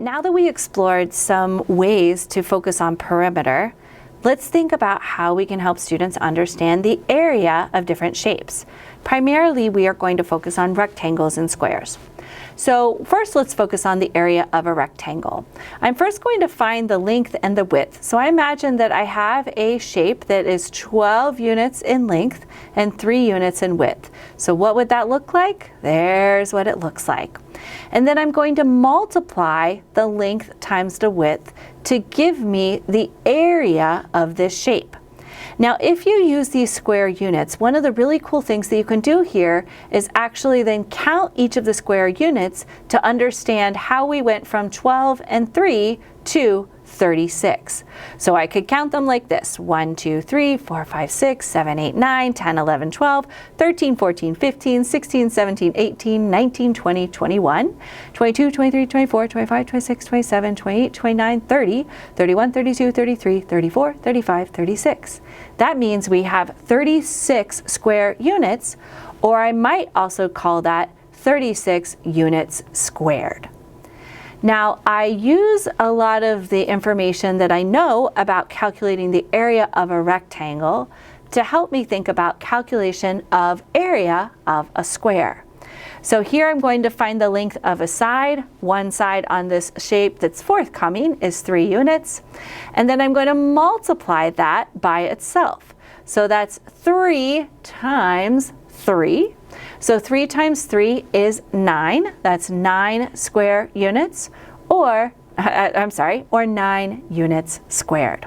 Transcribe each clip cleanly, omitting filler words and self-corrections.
now that we explored some ways to focus on perimeter, let's think about how we can help students understand the area of different shapes. Primarily, we are going to focus on rectangles and squares. So first, let's focus on the area of a rectangle. I'm first going to find the length and the width. So I imagine that I have a shape that is 12 units in length and 3 units in width. So what would that look like? There's what it looks like. And then I'm going to multiply the length times the width to give me the area of this shape. Now, if you use these square units, one of the really cool things that you can do here is actually then count each of the square units to understand how we went from 12 and 3 to 36. So I could count them like this: 1, 2, 3, 4, 5, 6, 7, 8, 9, 10, 11, 12, 13, 14, 15, 16, 17, 18, 19, 20, 21, 22, 23, 24, 25, 26, 27, 28, 29, 30, 31, 32, 33, 34, 35, 36. That means we have 36 square units, or I might also call that 36 units squared. Now, I use a lot of the information that I know about calculating the area of a rectangle to help me think about calculation of area of a square. So here I'm going to find the length of a side. One side on this shape that's forthcoming is 3 units. And then I'm going to multiply that by itself. So that's 3 times 3. So 3 times 3 is 9. That's 9 square units, or 9 units squared.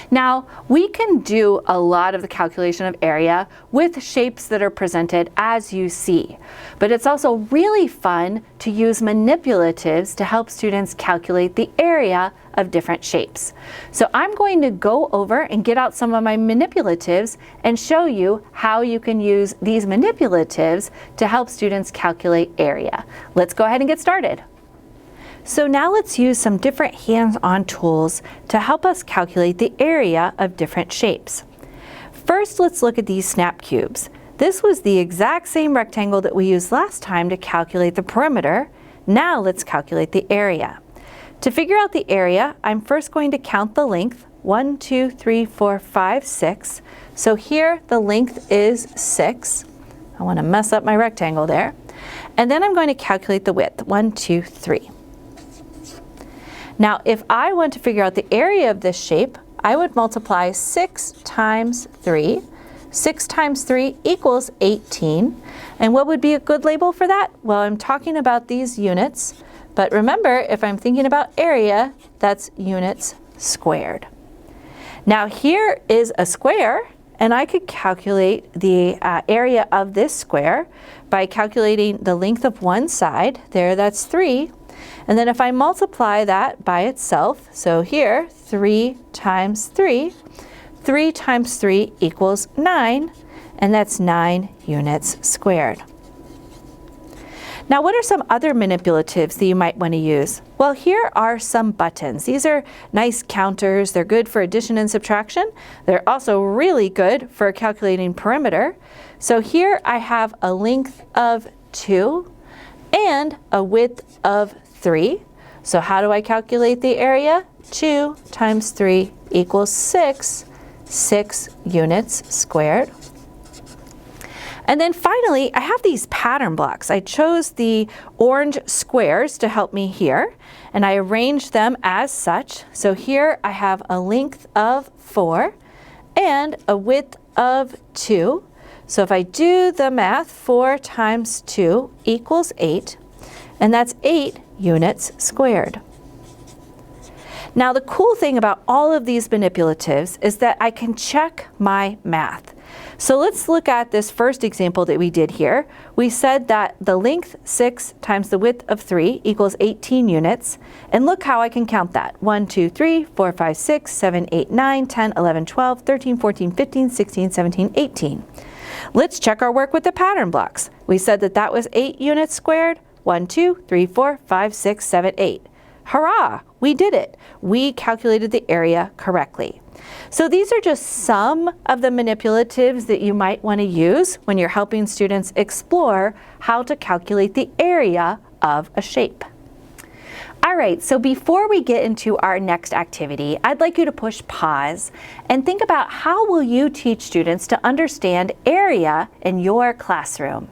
Now, we can do a lot of the calculation of area with shapes that are presented as you see, but it's also really fun to use manipulatives to help students calculate the area of different shapes. So I'm going to go over and get out some of my manipulatives and show you how you can use these manipulatives to help students calculate area. Let's go ahead and get started. So now let's use some different hands-on tools to help us calculate the area of different shapes. First, let's look at these snap cubes. This was the exact same rectangle that we used last time to calculate the perimeter. Now let's calculate the area. To figure out the area, I'm first going to count the length. 1, 2, 3, 4, 5, 6. So here the length is 6. I want to mess up my rectangle there. And then I'm going to calculate the width. 1, 2, 3. Now, if I want to figure out the area of this shape, I would multiply 6 times 3. 6 times 3 equals 18. And what would be a good label for that? Well, I'm talking about these units. But remember, if I'm thinking about area, that's units squared. Now, here is a square, and I could calculate the area of this square by calculating the length of one side. There, that's 3. And then if I multiply that by itself, so here, 3 times 3, 3 times 3 equals 9, and that's 9 units squared. Now, what are some other manipulatives that you might want to use? Well, here are some buttons. These are nice counters. They're good for addition and subtraction. They're also really good for calculating perimeter. So here I have a length of 2 and a width of 3. So how do I calculate the area? 2 times 3 equals 6, 6 units squared. And then finally, I have these pattern blocks. I chose the orange squares to help me here, and I arranged them as such. So here I have a length of 4 and a width of 2. So if I do the math, 4 times 2 equals 8, and that's 8 units squared. Now, the cool thing about all of these manipulatives is that I can check my math. So let's look at this first example that we did here. We said that the length 6 times the width of 3 equals 18 units. And look how I can count that. 1, 2, 3, 4, 5, 6, 7, 8, 9, 10, 11, 12, 13, 14, 15, 16, 17, 18. Let's check our work with the pattern blocks. We said that that was 8 units squared. 1, 2, 3, 4, 5, 6, 7, 8. Hurrah! We did it. We calculated the area correctly. So these are just some of the manipulatives that you might want to use when you're helping students explore how to calculate the area of a shape. All right, so before we get into our next activity, I'd like you to push pause and think about how will you teach students to understand area in your classroom.